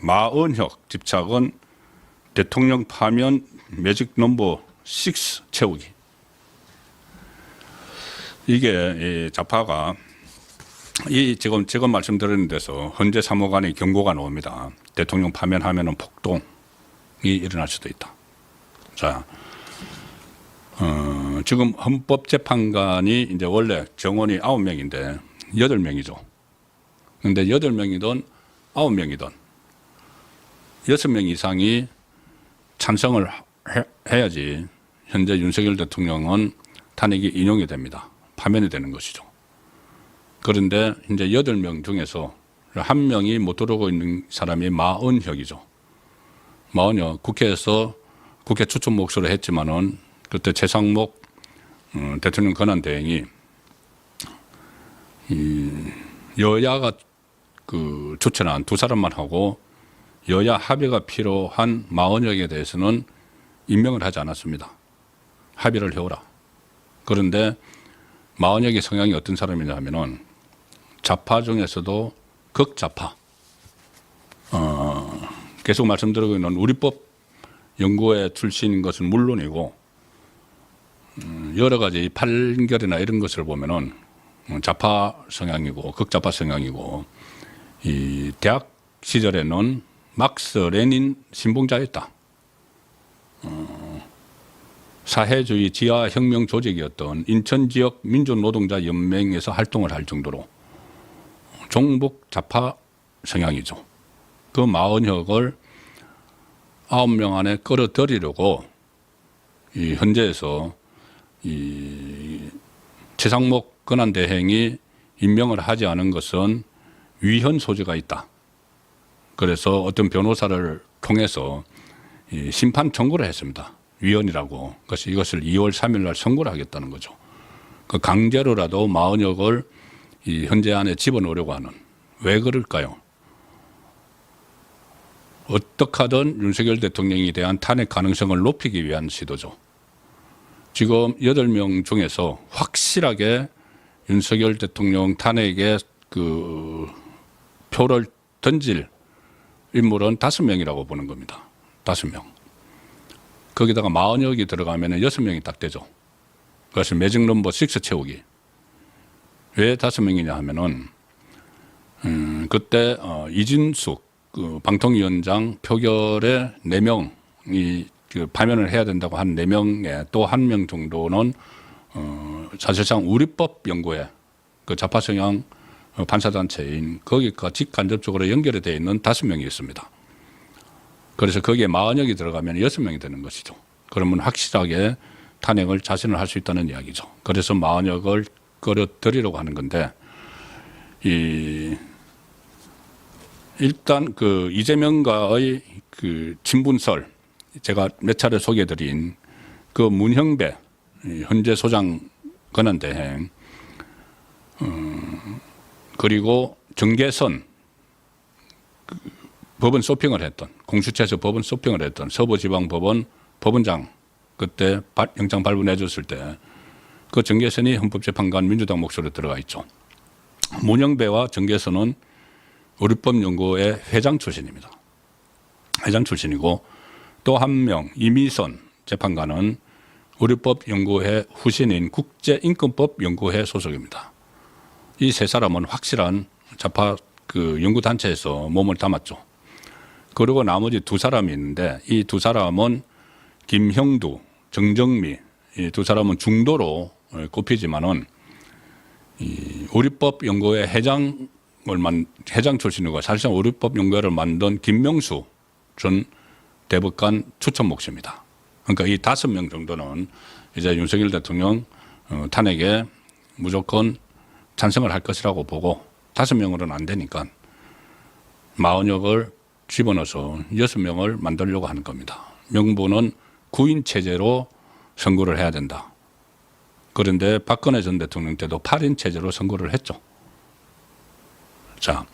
마은혁 집착은 대통령 파면 매직 넘버 6 채우기. 이게 좌파가 지금 말씀드리는 데서 헌재 사무관의 경고가 나옵니다. 대통령 파면하면은 폭동이 일어날 수도 있다. 자, 지금 헌법재판관이 이제 원래 정원이 9명인데 8명이죠. 근데 8명이든 9명이든 6명 이상이 찬성을 해야지 현재 윤석열 대통령은 탄핵이 인용이 됩니다. 파면이 되는 것이죠. 그런데 이제 8명 중에서 1명이 못 들어오고 있는 사람이 마은혁이죠. 마은혁 국회에서 국회 추천 목소리를 했지만은 그때 최상목 대통령 권한대행이 여야가 그 추천한 두 사람만 하고 여야 합의가 필요한 마은혁에 대해서는 임명을 하지 않았습니다. 합의를 해오라. 그런데 마은혁의 성향이 어떤 사람이냐 하면은 좌파 중에서도 극좌파. 계속 말씀드리고 있는 우리법 연구회 출신인 것은 물론이고 여러 가지 판결이나 이런 것을 보면은 좌파 성향이고 극좌파 성향이고 이 대학 시절에는 막스 레닌 신봉자였다. 사회주의 지하혁명 조직이었던 인천지역 민주노동자연맹에서 활동을 할 정도로 종북 좌파 성향이죠. 그 마은혁을 9명 안에 끌어들이려고 이 헌재에서 이 최상목 권한대행이 임명을 하지 않은 것은 위헌 소지가 있다. 그래서 어떤 변호사를 통해서 이 심판 청구를 했습니다. 위헌이라고. 그래서 이것을 2월 3일 날 선고를 하겠다는 거죠. 그 강제로라도 마은혁을 이 헌재 안에 집어넣으려고 하는. 왜 그럴까요? 어떻게 하든 윤석열 대통령에 대한 탄핵 가능성을 높이기 위한 시도죠. 지금 8명 중에서 확실하게 윤석열 대통령 탄핵에 그 표를 던질 인물은 5명이라고 보는 겁니다. 5명. 거기다가 마은혁이 들어가면 6명이 딱 되죠. 그래서 매직 넘버 6 채우기. 왜 5명이냐 하면은, 그때, 이진숙, 그 방통위원장 표결에 4명이 그 파면을 해야 된다고 한 4명에 또 1명 정도는, 사실상 우리법 연구회, 그 좌파 성향 판사단체인 거기가 직간접적으로 연결이 되어 있는 5명이 있습니다. 그래서 거기에 마은혁이 들어가면 6명이 되는 것이죠. 그러면 확실하게 탄핵을 자신을 할 수 있다는 이야기죠. 그래서 마은혁을 끌어들이려고 하는 건데, 일단 그 이재명과의 그 친분설, 제가 몇 차례 소개해드린 그 문형배 현재 소장 권한대행, 그리고 정계선 법원 쇼핑을 했던, 공수처에서 법원 쇼핑을 했던 서부지방법원 법원장, 그때 영장 발부해 줬을 때 그 정계선이 헌법재판관 민주당 목소리로 들어가 있죠. 문영배와 정계선은 우리법연구회 회장 출신입니다. 회장 출신이고, 또 1명 이미선 재판관은 우리법연구회 후신인 국제인권법연구회 소속입니다. 이 3사람은 확실한 좌파 그 연구단체에서 몸을 담았죠. 그리고 나머지 2사람이 있는데, 이 2사람은 김형두, 정정미, 이 2사람은 중도로 꼽히지만은 이 우리법연구회 회장 출신이고 사실상 우리법연구회를 만든 김명수 전 대법관 추천 몫입니다. 그러니까 이 5명 정도는 이제 윤석열 대통령 탄핵에 무조건 찬성을 할 것이라고 보고, 5명으로는 안 되니까 마은혁을 집어넣어서 6명을 만들려고 하는 겁니다. 명분은 구인 체제로 선거를 해야 된다. 그런데 박근혜 전 대통령 때도 8인 체제로 선거를 했죠. 자,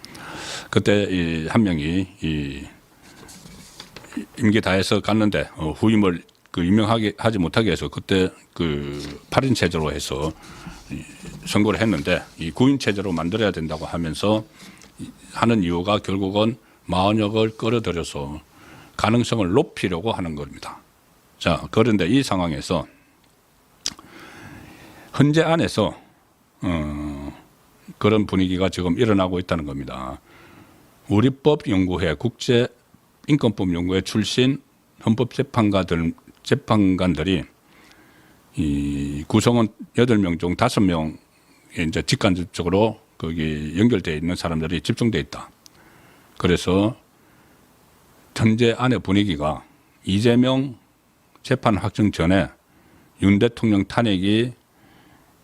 그때 이 한 명이 이 임기 다해서 갔는데 후임을 그 임명하게 하지 못하게 해서 그때 그 8인 체제로 해서 선거를 했는데, 이 9인 체제로 만들어야 된다고 하면서 하는 이유가 결국은 마흔역을 끌어들여서 가능성을 높이려고 하는 겁니다. 자, 그런데 이 상황에서 헌재 안에서 그런 분위기가 지금 일어나고 있다는 겁니다. 우리법연구회 국제인권법연구회 출신 헌법재판관들이 이 구성원 8명 중 5명 이제 직간접적으로 거기 연결되어 있는 사람들이 집중되어 있다. 그래서 현재 안의 분위기가 이재명 재판 확정 전에 윤 대통령 탄핵이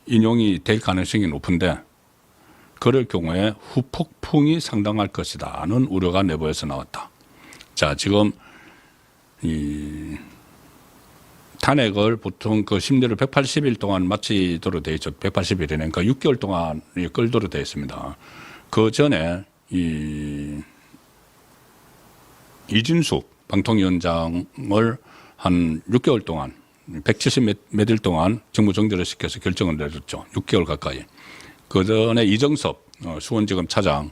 인용이 될 가능성이 높은데 그럴 경우에 후폭풍이 상당할 것이다는 우려가 내부에서 나왔다. 자, 지금 이 탄핵을 보통 그 심리를 180일 동안 마치도록 되어 있죠. 180일이네. 그러니까 6개월 동안 끌도록 되어 있습니다. 그 전에 이준숙 방통위원장을 한 6개월 동안 170 몇 일 동안 직무정지를 시켜서 결정을 내렸죠. 6개월 가까이. 그 전에 이정섭 수원지검 차장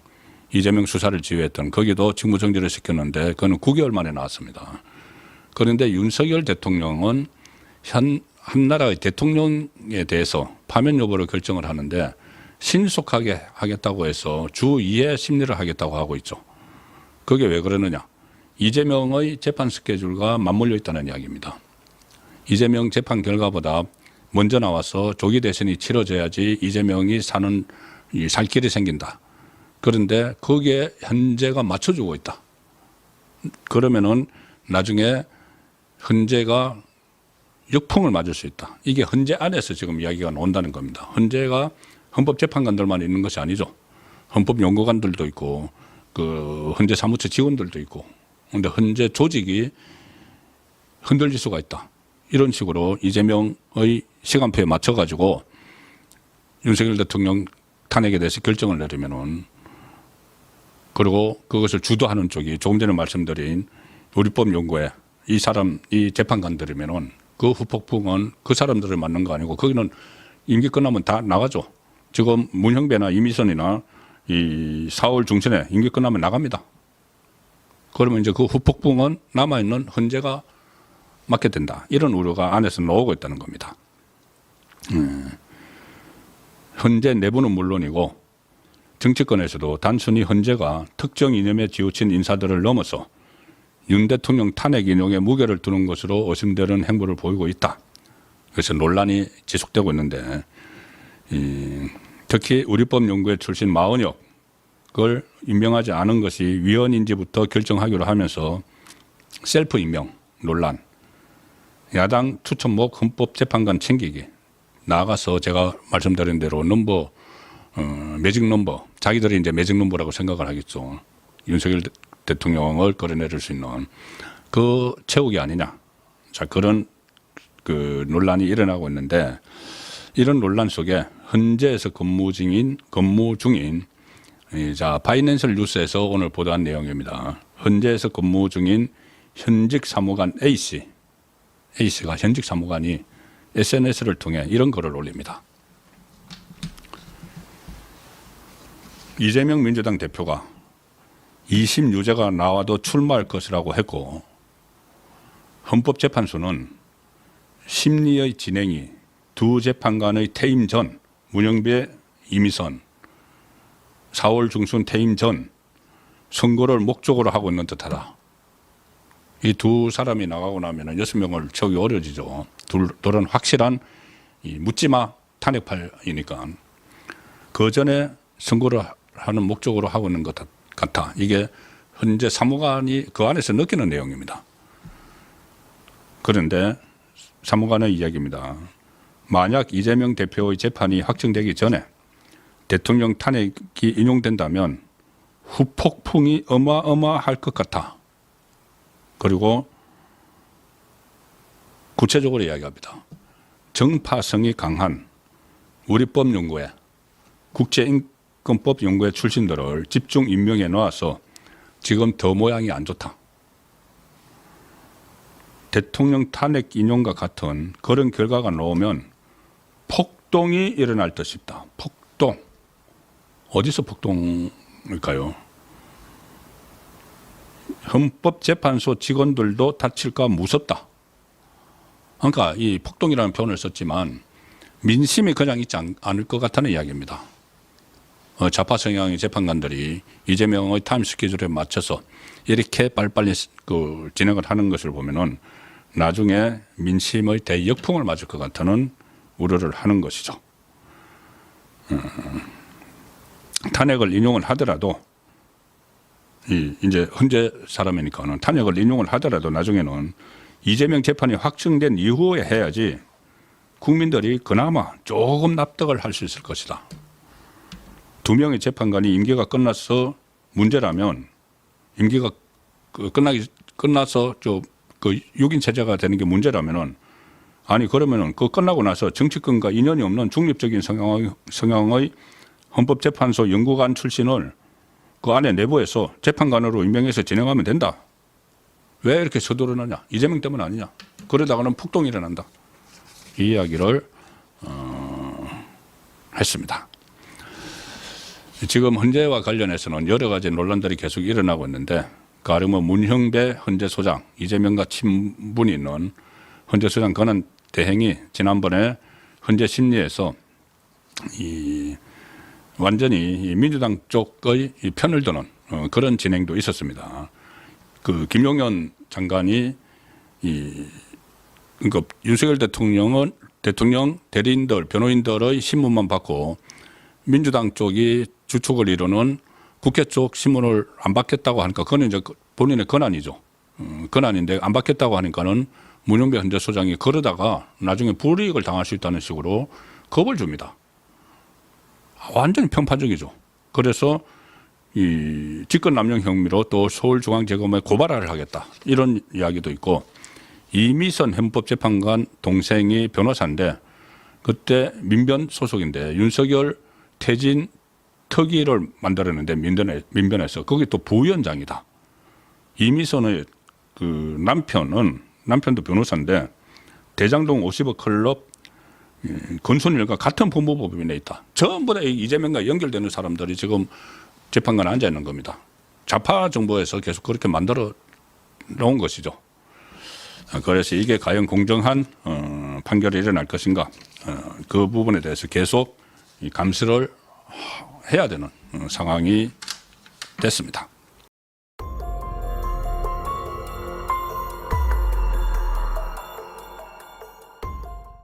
이재명 수사를 지휘했던 거기도 직무정지를 시켰는데 그거는 9개월 만에 나왔습니다. 그런데 윤석열 대통령은 한 나라의 대통령에 대해서 파면 여부를 결정을 하는데 신속하게 하겠다고 해서 주 2회 심리를 하겠다고 하고 있죠. 그게 왜 그러느냐. 이재명의 재판 스케줄과 맞물려 있다는 이야기입니다. 이재명 재판 결과보다 먼저 나와서 조기 대선이 치러져야지 이재명이 살 길이 생긴다. 그런데 거기에 헌재가 맞춰주고 있다. 그러면은 나중에 헌재가 역풍을 맞을 수 있다. 이게 헌재 안에서 지금 이야기가 나온다는 겁니다. 헌재가 헌법재판관들만 있는 것이 아니죠. 헌법연구관들도 있고 그 헌재 사무처 직원들도 있고 그런데 헌재 조직이 흔들릴 수가 있다. 이런 식으로 이재명의 시간표에 맞춰가지고 윤석열 대통령 탄핵에 대해서 결정을 내리면은 그리고 그것을 주도하는 쪽이 조금 전에 말씀드린 우리법연구회 이 재판관들이면은 그 후폭풍은 그 사람들을 맞는 거 아니고 거기는 임기 끝나면 다 나가죠. 지금 문형배나 이미선이나 이 4월 중순에 임기 끝나면 나갑니다. 그러면 이제 그 후폭풍은 남아있는 헌재가 맡게 된다. 이런 우려가 안에서 나오고 있다는 겁니다. 헌재 내부는 물론이고 정치권에서도 단순히 헌재가 특정 이념에 지우친 인사들을 넘어서 윤 대통령 탄핵 인용에 무게를 두는 것으로 의심되는 행보를 보이고 있다. 그래서 논란이 지속되고 있는데 특히 우리법연구회 출신 마은혁을 임명하지 않은 것이 위헌인지부터 결정하기로 하면서 셀프 임명 논란, 야당 추천목 헌법재판관 챙기기, 나아가서 제가 말씀드린 대로 매직 넘버, 자기들이 이제 매직 넘버라고 생각을 하겠죠. 윤석열 대통령을 끌어내릴 수 있는 그 채우기 아니냐. 자, 그런 그 논란이 일어나고 있는데 이런 논란 속에 헌재에서 근무 중인 자, 파이낸셜 뉴스에서 오늘 보도한 내용입니다. 헌재에서 근무 중인 현직 사무관 A씨가 현직 사무관이 SNS를 통해 이런 글을 올립니다. 이재명 민주당 대표가 2심 유죄가 나와도 출마할 것이라고 했고 헌법재판소는 심리의 진행이 두 재판관의 퇴임 전 문형배, 이미선 4월 중순 퇴임 전 선고를 목적으로 하고 있는 듯하다. 이 두 사람이 나가고 나면 6명을 채우기 어려워지죠. 둘은 확실한 묻지마 탄핵파이니까 그 전에 선고를 하는 목적으로 하고 있는 것 같아. 이게 현재 사무관이 그 안에서 느끼는 내용입니다. 그런데 사무관의 이야기입니다. 만약 이재명 대표의 재판이 확정되기 전에 대통령 탄핵이 인용된다면 후폭풍이 어마어마할 것 같아. 그리고 구체적으로 이야기합니다. 정파성이 강한 우리법연구회, 국제인권법연구회 출신들을 집중 임명해 놓아서 지금 더 모양이 안 좋다. 대통령 탄핵 인용과 같은 그런 결과가 나오면 폭동이 일어날 듯 싶다. 폭동. 어디서 폭동일까요? 헌법재판소 직원들도 다칠까 무섭다. 그러니까 이 폭동이라는 표현을 썼지만 민심이 그냥 있지 않을 것 같다는 이야기입니다. 좌파 성향의 재판관들이 이재명의 타임 스케줄에 맞춰서 이렇게 빨리빨리 진행을 하는 것을 보면은 나중에 민심의 대역풍을 맞을 것 같다는 우려를 하는 것이죠. 탄핵을 인용을 하더라도 이제 헌재 사람이니까는 탄핵을 인용을 하더라도 나중에는 이재명 재판이 확정된 이후에 해야지 국민들이 그나마 조금 납득을 할 수 있을 것이다. 2명의 재판관이 임기가 끝나서 문제라면 임기가 끝나서 그 6인 체제가 되는 게 문제라면은 아니 그러면은 그 끝나고 나서 정치권과 인연이 없는 중립적인 성향의 헌법재판소 연구관 출신을 그 안에 내부에서 재판관으로 임명해서 진행하면 된다. 왜 이렇게 서두르느냐? 이재명 때문 아니냐? 그러다가는 폭동이 일어난다. 이 이야기를 했습니다. 지금 헌재와 관련해서는 여러 가지 논란들이 계속 일어나고 있는데 가령 문형배 헌재소장, 이재명과 친분이 있는 헌재소장 권한 대행이 지난번에 헌재 심리에서 완전히 민주당 쪽의 편을 드는 그런 진행도 있었습니다. 그 김용현 장관이 그러니까 윤석열 대통령 대리인들, 변호인들의 신문만 받고 민주당 쪽이 주축을 이루는 국회 쪽 신문을 안 받겠다고 하니까 그건 이제 본인의 권한이죠. 권한인데 안 받겠다고 하니까는 문형배 헌재소장이 그러다가 나중에 불이익을 당할 수 있다는 식으로 겁을 줍니다. 완전히 편파적이죠. 그래서 이 직권남용 혐의로 또 서울중앙지검에 고발을 하겠다. 이런 이야기도 있고 이미선 헌법재판관 동생이 변호사인데 그때 민변 소속인데 윤석열 퇴진 특위를 만들었는데 민변에서 거기 또 부위원장이다. 이미선의 그 남편도 변호사인데 대장동 50억 클럽 건순일과 같은 법무법인에 있다. 전부 다 이재명과 연결되는 사람들이 지금 재판관에 앉아 있는 겁니다. 좌파 정부에서 계속 그렇게 만들어 놓은 것이죠. 그래서 이게 과연 공정한 판결이 일어날 것인가 그 부분에 대해서 계속 감시를 해야 되는 상황이 됐습니다.